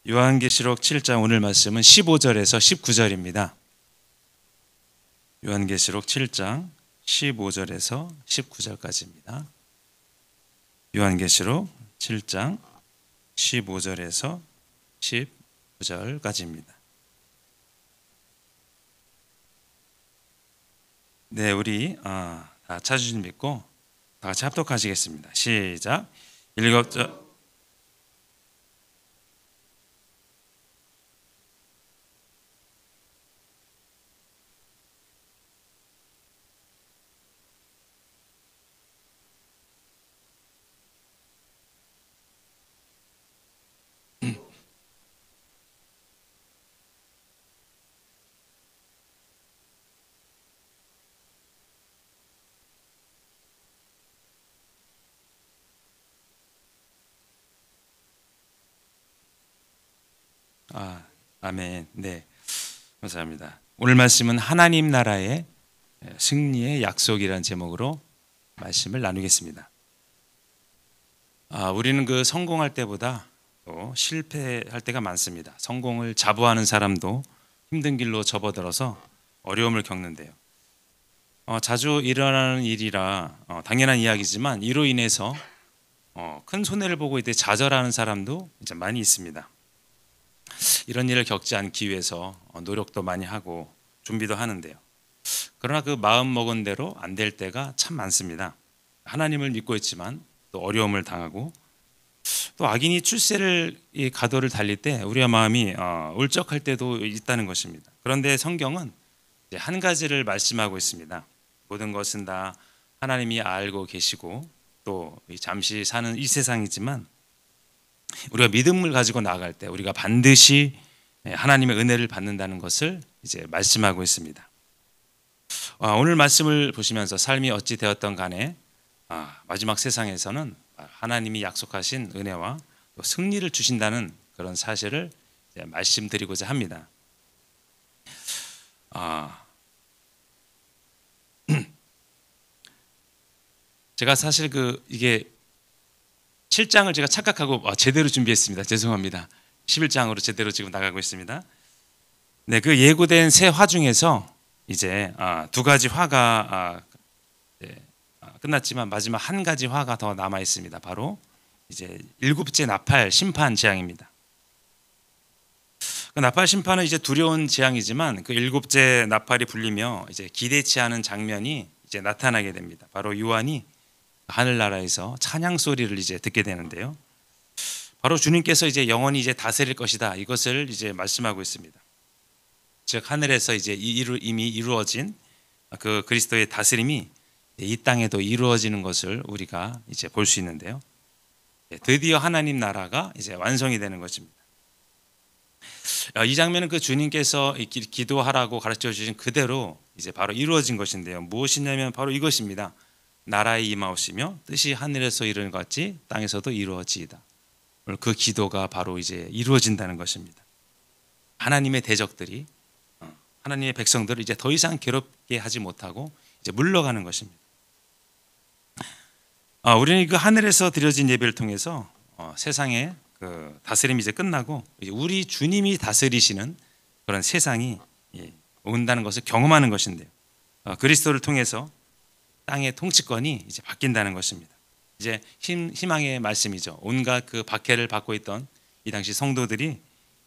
요한계시록 7장 오늘 말씀은 15절에서 19절입니다. 요한계시록 7장 15절에서 19절까지입니다. 요한계시록 7장 15절에서 19절까지입니다. 네, 우리 다 찾으신 믿고 다 같이 합독하시겠습니다. 시작. 읽었죠? 아멘. 네, 감사합니다. 오늘 말씀은 하나님 나라의 승리의 약속이라는 제목으로 말씀을 나누겠습니다. 우리는 그 성공할 때보다 또 실패할 때가 많습니다. 성공을 자부하는 사람도 힘든 길로 접어들어서 어려움을 겪는데요. 자주 일어나는 일이라 당연한 이야기지만 이로 인해서 큰 손해를 보고 이때 좌절하는 사람도 이제 많이 있습니다. 이런 일을 겪지 않기 위해서 노력도 많이 하고 준비도 하는데요. 그러나 그 마음 먹은 대로 안 될 때가 참 많습니다. 하나님을 믿고 있지만 또 어려움을 당하고 또 악인이 출세를 이 가도를 달릴 때 우리의 마음이 울적할 때도 있다는 것입니다. 그런데 성경은 이제 한 가지를 말씀하고 있습니다. 모든 것은 다 하나님이 알고 계시고 또 잠시 사는 이 세상이지만 우리가 믿음을 가지고 나아갈 때 우리가 반드시 하나님의 은혜를 받는다는 것을 이제 말씀하고 있습니다. 오늘 말씀을 보시면서 삶이 어찌 되었던 간에 마지막 세상에서는 하나님이 약속하신 은혜와 또 승리를 주신다는 그런 사실을 말씀드리고자 합니다. 제가 사실 이게 7장을 제가 착각하고 제대로 준비했습니다. 죄송합니다. 11장으로 제대로 지금 나가고 있습니다. 네, 그 예고된 세 화 중에서 이제 두 가지 화가 끝났지만 마지막 한 가지 화가 더 남아 있습니다. 바로 이제 일곱째 나팔 심판 재앙입니다. 그 나팔 심판은 이제 두려운 재앙이지만 그 일곱째 나팔이 불리며 이제 기대치 않은 장면이 이제 나타나게 됩니다. 바로 요한이 하늘나라에서 찬양 소리를 이제 듣게 되는데요. 바로 주님께서 이제 영원히 이제 다스릴 것이다. 이것을 이제 말씀하고 있습니다. 즉 하늘에서 이제 이미 이루어진 그 그리스도의 다스림이 이 땅에도 이루어지는 것을 우리가 이제 볼 수 있는데요. 드디어 하나님 나라가 이제 완성이 되는 것입니다. 이 장면은 그 주님께서 기도하라고 가르쳐 주신 그대로 이제 바로 이루어진 것인데요. 무엇이냐면 바로 이것입니다. 나라에 임하오시며 뜻이 하늘에서 이루는 것 같이 땅에서도 이루어지이다. 그 기도가 바로 이제 이루어진다는 것입니다. 하나님의 대적들이 하나님의 백성들을 이제 더 이상 괴롭게 하지 못하고 이제 물러가는 것입니다. 우리는 그 하늘에서 드려진 예배를 통해서 세상의 그 다스림이 이제 끝나고 이제 우리 주님이 다스리시는 그런 세상이 온다는 것을 경험하는 것인데요. 그리스도를 통해서 땅의 통치권이 이제 바뀐다는 것입니다. 이제 희망의 말씀이죠. 온갖 그 박해를 받고 있던 이 당시 성도들이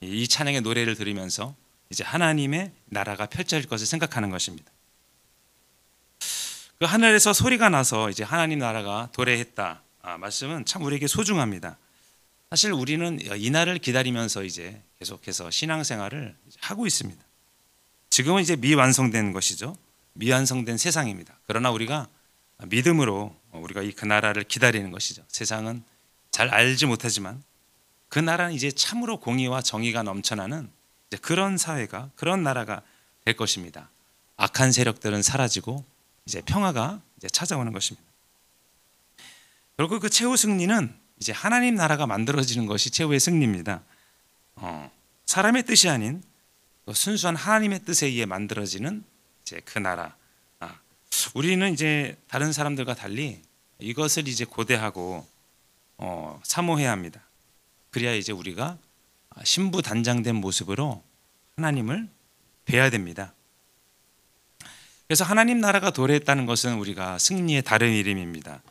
이 찬양의 노래를 들으면서 이제 하나님의 나라가 펼쳐질 것을 생각하는 것입니다. 그 하늘에서 소리가 나서 이제 하나님 나라가 도래했다. 말씀은 참 우리에게 소중합니다. 사실 우리는 이 날을 기다리면서 이제 계속해서 신앙생활을 하고 있습니다. 지금은 이제 미완성된 것이죠. 미완성된 세상입니다. 그러나 우리가 믿음으로 우리가 그 나라를 기다리는 것이죠. 세상은 잘 알지 못하지만 그 나라는 이제 참으로 공의와 정의가 넘쳐나는 이제 그런 사회가 그런 나라가 될 것입니다. 악한 세력들은 사라지고 이제 평화가 이제 찾아오는 것입니다. 그리고 그 최후 승리는 이제 하나님 나라가 만들어지는 것이 최후의 승리입니다. 사람의 뜻이 아닌 순수한 하나님의 뜻에 의해 만들어지는 이제 그 나라. 우리는 이제 다른 사람들과 달리 이것을 이제 고대하고 사모해야 합니다. 그래야 이제 우리가 신부단장된 모습으로 하나님을 뵈야 됩니다. 그래서 하나님 나라가 도래했다는 것은 우리가 승리의 다른 이름입니다.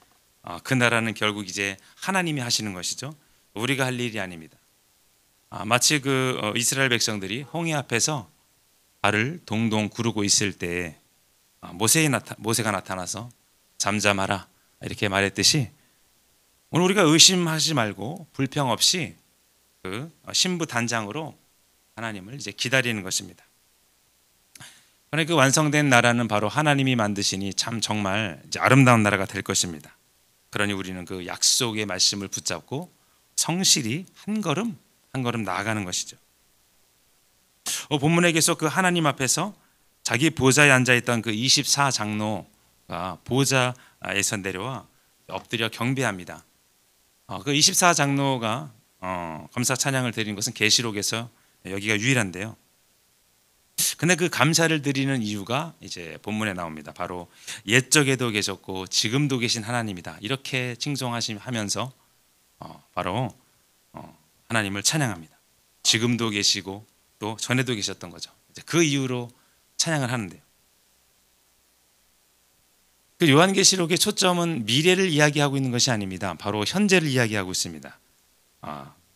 그 나라는 결국 이제 하나님이 하시는 것이죠. 우리가 할 일이 아닙니다. 마치 그 이스라엘 백성들이 홍해 앞에서 발을 동동 구르고 있을 때 모세가 나타나서 잠잠하라 이렇게 말했듯이 오늘 우리가 의심하지 말고 불평 없이 그 신부 단장으로 하나님을 이제 기다리는 것입니다. 그러나 그 완성된 나라는 바로 하나님이 만드시니 참 정말 이제 아름다운 나라가 될 것입니다. 그러니 우리는 그 약속의 말씀을 붙잡고 성실히 한 걸음 한 걸음 나아가는 것이죠. 본문에 계속 그 하나님 앞에서 자기 보좌에 앉아 있던 그 24장로가 보좌에서 내려와 엎드려 경배합니다. 그 24장로가 감사 찬양을 드리는 것은 계시록에서 여기가 유일한데요. 근데 그 감사를 드리는 이유가 이제 본문에 나옵니다. 바로 옛적에도 계셨고 지금도 계신 하나님이다. 이렇게 칭송하시면서 바로 하나님을 찬양합니다. 지금도 계시고 또 전에도 계셨던 거죠. 그 이유로 찬양을 하는데요. 그 요한계시록의 초점은 미래를 이야기하고 있는 것이 아닙니다. 바로 현재를 이야기하고 있습니다.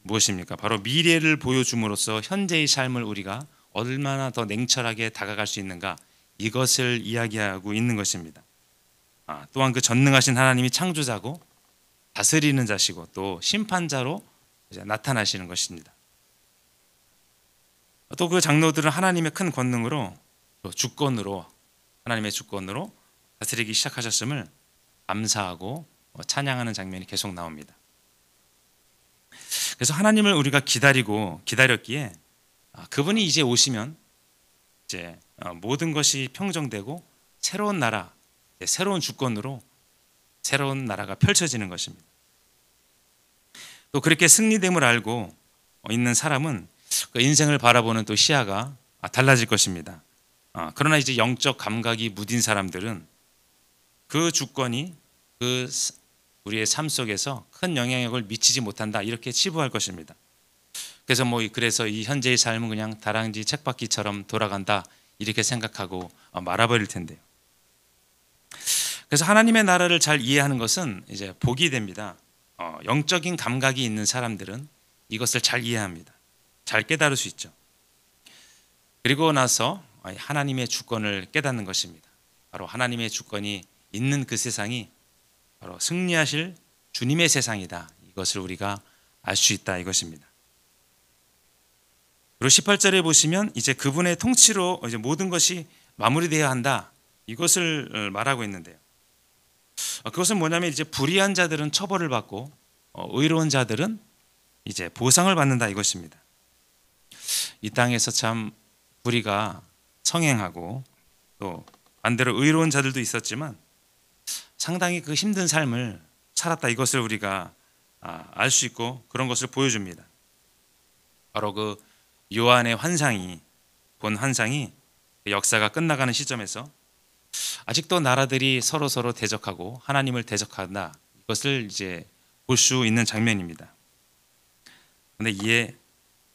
무엇입니까? 바로 미래를 보여줌으로써 현재의 삶을 우리가 얼마나 더 냉철하게 다가갈 수 있는가, 이것을 이야기하고 있는 것입니다. 또한 그 전능하신 하나님이 창조자고 다스리는 자시고 또 심판자로 이제 나타나시는 것입니다. 또 그 장로들은 하나님의 큰 권능으로 또 주권으로 하나님의 주권으로 다스리기 시작하셨음을 감사하고 찬양하는 장면이 계속 나옵니다. 그래서 하나님을 우리가 기다렸기에 그분이 이제 오시면 이제 모든 것이 평정되고 새로운 나라, 새로운 주권으로 새로운 나라가 펼쳐지는 것입니다. 또 그렇게 승리됨을 알고 있는 사람은 그 인생을 바라보는 또 시야가 달라질 것입니다. 그러나 이제 영적 감각이 무딘 사람들은 그 주권이 그 우리의 삶 속에서 큰 영향력을 미치지 못한다, 이렇게 치부할 것입니다. 그래서 이 현재의 삶은 그냥 다람쥐 쳇바퀴처럼 돌아간다, 이렇게 생각하고 말아버릴 텐데요. 그래서 하나님의 나라를 잘 이해하는 것은 이제 복이 됩니다. 영적인 감각이 있는 사람들은 이것을 잘 이해합니다. 잘 깨달을 수 있죠. 그리고 나서 하나님의 주권을 깨닫는 것입니다. 바로 하나님의 주권이 있는 그 세상이 바로 승리하실 주님의 세상이다, 이것을 우리가 알 수 있다, 이것입니다. 그리고 18절에 보시면 이제 그분의 통치로 이제 모든 것이 마무리되어야 한다, 이것을 말하고 있는데요. 그것은 뭐냐면 이제 불의한 자들은 처벌을 받고 의로운 자들은 이제 보상을 받는다, 이것입니다. 이 땅에서 참 불의가 성행하고 또 반대로 의로운 자들도 있었지만 상당히 그 힘든 삶을 살았다, 이것을 우리가 알 수 있고 그런 것을 보여줍니다. 바로 그 요한의 본 환상이 역사가 끝나가는 시점에서 아직도 나라들이 서로 대적하고 하나님을 대적한다, 이것을 이제 볼 수 있는 장면입니다. 그런데 이에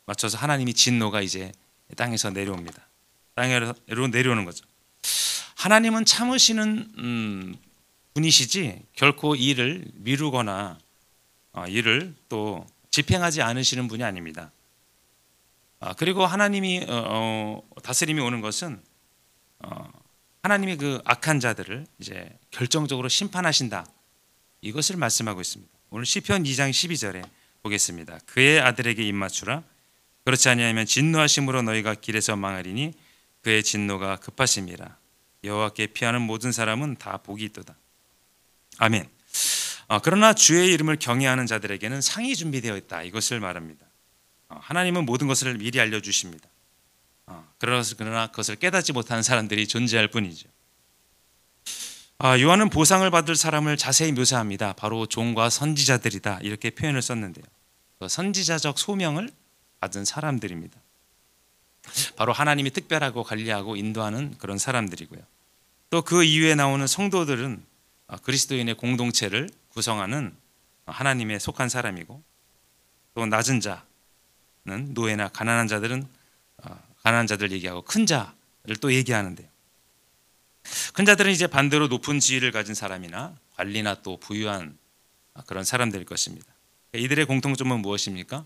맞춰서 하나님이 진노가 이제 땅에서 내려옵니다. 땅으로 내려오는 거죠. 하나님은 참으시는 분이시지 결코 일을 미루거나 일을 또 집행하지 않으시는 분이 아닙니다. 그리고 하나님이 다스림이 오는 것은 하나님이 그 악한 자들을 이제 결정적으로 심판하신다, 이것을 말씀하고 있습니다. 오늘 시편 2장 12절에 보겠습니다. 그의 아들에게 입맞추라. 그렇지 아니하면 진노하심으로 너희가 길에서 망하리니 그의 진노가 급하심이라. 여호와께 피하는 모든 사람은 다 복이 있도다. 아멘. 그러나 주의 이름을 경외하는 자들에게는 상이 준비되어 있다, 이것을 말합니다. 하나님은 모든 것을 미리 알려주십니다. 그러나 그것을 깨닫지 못하는 사람들이 존재할 뿐이죠. 요한은 보상을 받을 사람을 자세히 묘사합니다. 바로 종과 선지자들이다, 이렇게 표현을 썼는데요. 그 선지자적 소명을 받은 사람들입니다. 바로 하나님이 특별하고 관리하고 인도하는 그런 사람들이고요. 또 그 이후에 나오는 성도들은 그리스도인의 공동체를 구성하는 하나님에 속한 사람이고, 또 낮은 자, 노예나 가난한 자들은 가난한 자들 얘기하고 큰 자를 또 얘기하는데요. 큰 자들은 이제 반대로 높은 지위를 가진 사람이나 관리나 또 부유한 그런 사람들일 것입니다. 이들의 공통점은 무엇입니까?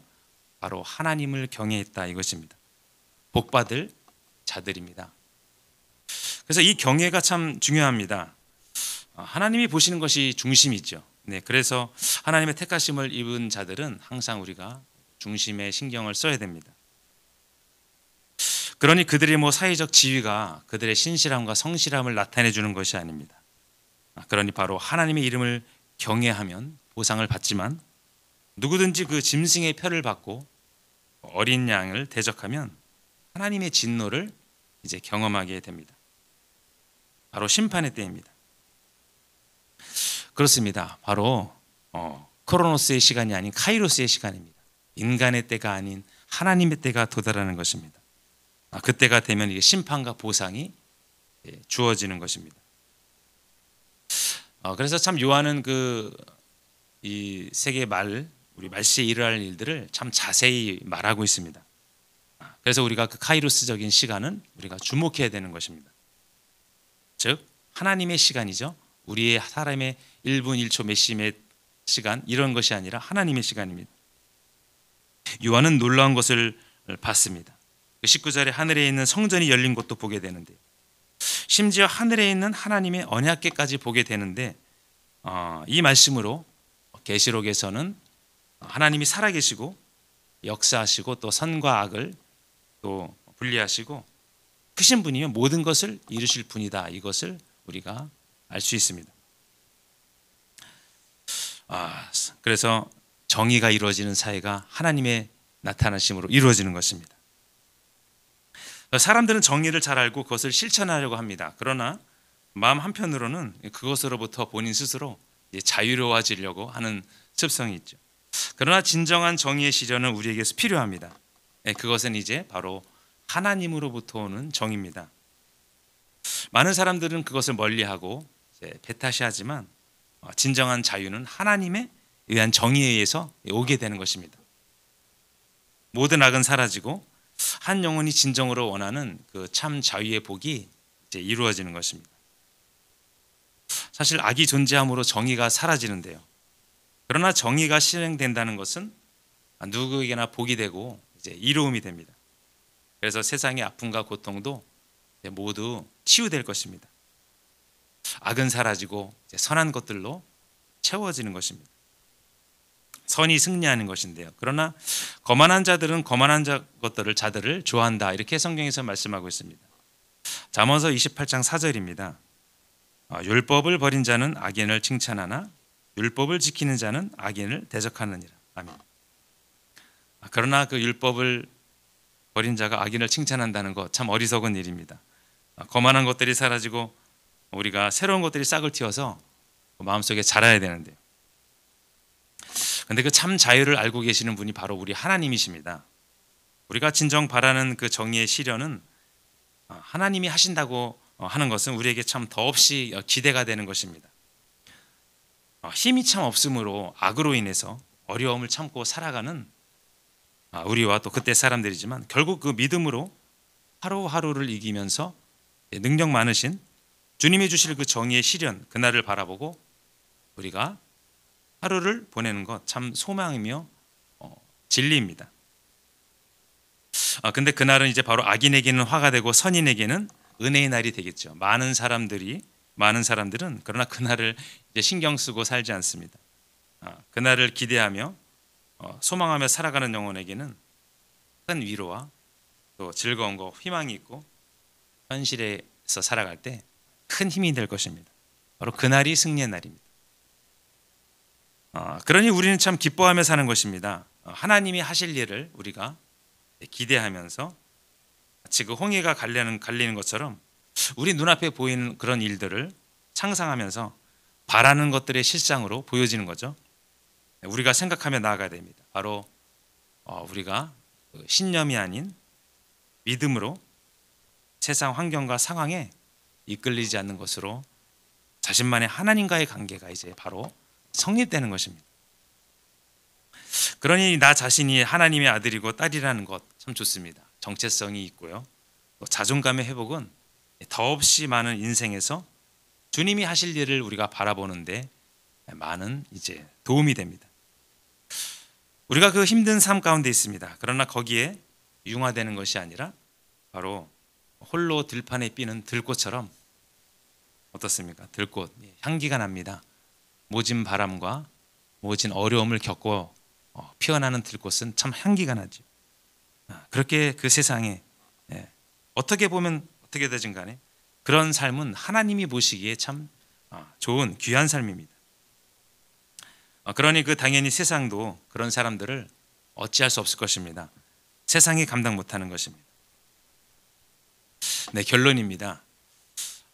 바로 하나님을 경외했다 이것입니다. 복받을 자들입니다. 그래서 이 경외가 참 중요합니다. 하나님이 보시는 것이 중심이죠. 네, 그래서 하나님의 택하심을 입은 자들은 항상 우리가 중심에 신경을 써야 됩니다. 그러니 그들의 사회적 지위가 그들의 신실함과 성실함을 나타내 주는 것이 아닙니다. 그러니 바로 하나님의 이름을 경외하면 보상을 받지만 누구든지 그 짐승의 표를 받고 어린 양을 대적하면 하나님의 진노를 이제 경험하게 됩니다. 바로 심판의 때입니다. 그렇습니다. 바로 크로노스의 시간이 아닌 카이로스의 시간입니다. 인간의 때가 아닌 하나님의 때가 도달하는 것입니다. 그때가 되면 이게 심판과 보상이 주어지는 것입니다. 그래서 참 요한은 이 세계 우리 말세에 일어날 일들을 참 자세히 말하고 있습니다. 그래서 우리가 그 카이로스적인 시간은 우리가 주목해야 되는 것입니다. 즉 하나님의 시간이죠. 우리의 사람의 1분 1초 몇 시 몇 시간 이런 것이 아니라 하나님의 시간입니다. 요한은 놀라운 것을 봤습니다. 19절에 하늘에 있는 성전이 열린 것도 보게 되는데 심지어 하늘에 있는 하나님의 언약궤까지 보게 되는데 이 말씀으로 계시록에서는 하나님이 살아계시고 역사하시고 또 선과 악을 또 분리하시고 크신 분이며 모든 것을 이루실 분이다. 이것을 우리가 알 수 있습니다. 그래서 정의가 이루어지는 사회가 하나님의 나타나심으로 이루어지는 것입니다. 사람들은 정의를 잘 알고 그것을 실천하려고 합니다. 그러나 마음 한편으로는 그것으로부터 본인 스스로 자유로워지려고 하는 습성이 있죠. 그러나 진정한 정의의 실현은 우리에게서 필요합니다. 그것은 이제 바로 하나님으로부터 오는 정의입니다. 많은 사람들은 그것을 멀리하고 배타시하지만 진정한 자유는 하나님에 의한 정의에 의해서 오게 되는 것입니다. 모든 악은 사라지고 한 영혼이 진정으로 원하는 그 참 자유의 복이 이제 이루어지는 것입니다. 사실 악이 존재함으로 정의가 사라지는데요. 그러나 정의가 실행된다는 것은 누구에게나 복이 되고 이제 이로움이 됩니다. 그래서 세상의 아픔과 고통도 모두 치유될 것입니다. 악은 사라지고 이제 선한 것들로 채워지는 것입니다. 선이 승리하는 것인데요. 그러나 거만한 자들은 거만한 자들을 좋아한다. 이렇게 성경에서 말씀하고 있습니다. 잠언서 28장 4절입니다. 율법을 버린 자는 악인을 칭찬하나 율법을 지키는 자는 악인을 대적하느니라. 아멘. 그러나 그 율법을 버린 자가 악인을 칭찬한다는 것 참 어리석은 일입니다. 거만한 것들이 사라지고 우리가 새로운 것들이 싹을 틔워서 마음속에 자라야 되는데요. 그런데 그 참 자유를 알고 계시는 분이 바로 우리 하나님이십니다. 우리가 진정 바라는 그 정의의 실현은 하나님이 하신다고 하는 것은 우리에게 참 더없이 기대가 되는 것입니다. 힘이 참 없으므로 악으로 인해서 어려움을 참고 살아가는 우리와 또 그때 사람들이지만 결국 그 믿음으로 하루하루를 이기면서 능력 많으신 주님이 주실 그 정의의 실현 그날을 바라보고 우리가 하루를 보내는 것 참 소망이며 진리입니다. 근데 그날은 이제 바로 악인에게는 화가 되고 선인에게는 은혜의 날이 되겠죠. 많은 사람들은 그러나 그날을 이제 신경 쓰고 살지 않습니다. 그날을 기대하며 소망하며 살아가는 영혼에게는 큰 위로와 또 즐거움과 희망이 있고 현실에서 살아갈 때 큰 힘이 될 것입니다. 바로 그날이 승리의 날입니다. 그러니 우리는 참 기뻐하며 사는 것입니다. 하나님이 하실 일을 우리가 기대하면서 마치 그 홍해가 갈리는 것처럼 우리 눈앞에 보이는 그런 일들을 상상하면서 바라는 것들의 실상으로 보여지는 거죠. 우리가 생각하며 나아가야 됩니다. 바로 우리가 신념이 아닌 믿음으로 세상 환경과 상황에 이끌리지 않는 것으로 자신만의 하나님과의 관계가 이제 바로 성립되는 것입니다. 그러니 나 자신이 하나님의 아들이고 딸이라는 것 참 좋습니다. 정체성이 있고요. 또 자존감의 회복은 더없이 많은 인생에서 주님이 하실 일을 우리가 바라보는데 많은 이제 도움이 됩니다. 우리가 그 힘든 삶 가운데 있습니다. 그러나 거기에 융화되는 것이 아니라 바로 홀로 들판에 피는 들꽃처럼 어떻습니까? 들꽃 향기가 납니다. 모진 바람과 모진 어려움을 겪고 피어나는 들꽃은 참 향기가 나죠. 그렇게 그 세상에 어떻게 보면 어떻게 되든 간에 그런 삶은 하나님이 보시기에 참 좋은 귀한 삶입니다. 그러니 그 당연히 세상도 그런 사람들을 어찌할 수 없을 것입니다. 세상이 감당 못하는 것입니다. 네, 결론입니다.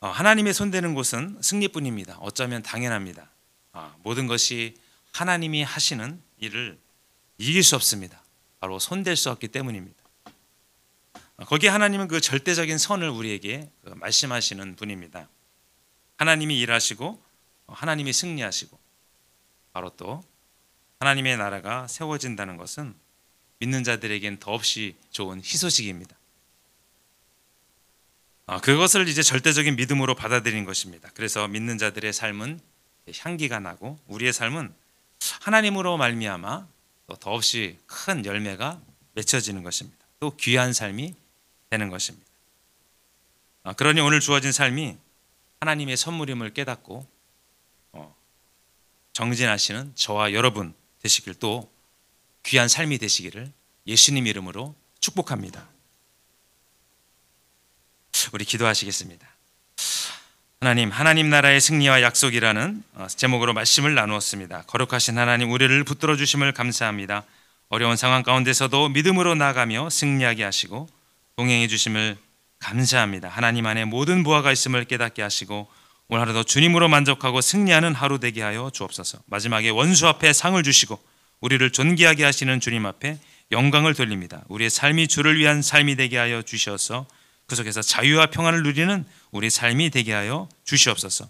하나님의 손대는 곳은 승리뿐입니다. 어쩌면 당연합니다. 모든 것이 하나님이 하시는 일을 이길 수 없습니다. 바로 손댈 수 없기 때문입니다. 거기에 하나님은 그 절대적인 선을 우리에게 말씀하시는 분입니다. 하나님이 일하시고 하나님이 승리하시고 바로 또 하나님의 나라가 세워진다는 것은 믿는 자들에겐 더없이 좋은 희소식입니다. 그것을 이제 절대적인 믿음으로 받아들인 것입니다. 그래서 믿는 자들의 삶은 향기가 나고 우리의 삶은 하나님으로 말미암아 또 더없이 큰 열매가 맺혀지는 것입니다. 또 귀한 삶이 되는 것입니다. 그러니 오늘 주어진 삶이 하나님의 선물임을 깨닫고 정진하시는 저와 여러분 되시길, 또 귀한 삶이 되시기를 예수님 이름으로 축복합니다. 우리 기도하시겠습니다. 하나님 나라의 승리와 약속이라는 제목으로 말씀을 나누었습니다. 거룩하신 하나님, 우리를 붙들어 주심을 감사합니다. 어려운 상황 가운데서도 믿음으로 나아가며 승리하게 하시고 동행해 주심을 감사합니다. 하나님 안에 모든 부하가 있음을 깨닫게 하시고 오늘 하루도 주님으로 만족하고 승리하는 하루 되게 하여 주옵소서. 마지막에 원수 앞에 상을 주시고 우리를 존귀하게 하시는 주님 앞에 영광을 돌립니다. 우리의 삶이 주를 위한 삶이 되게 하여 주시어서 그 속에서 자유와 평안을 누리는 우리 삶이 되게 하여 주시옵소서.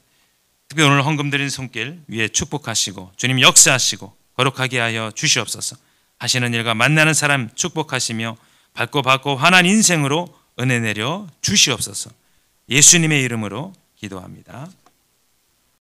특히 오늘 헌금 드린 손길 위에 축복하시고 주님 역사하시고 거룩하게 하여 주시옵소서. 하시는 일과 만나는 사람 축복하시며 밝고 밝고 환한 인생으로 은혜 내려 주시옵소서. 예수님의 이름으로 기도합니다.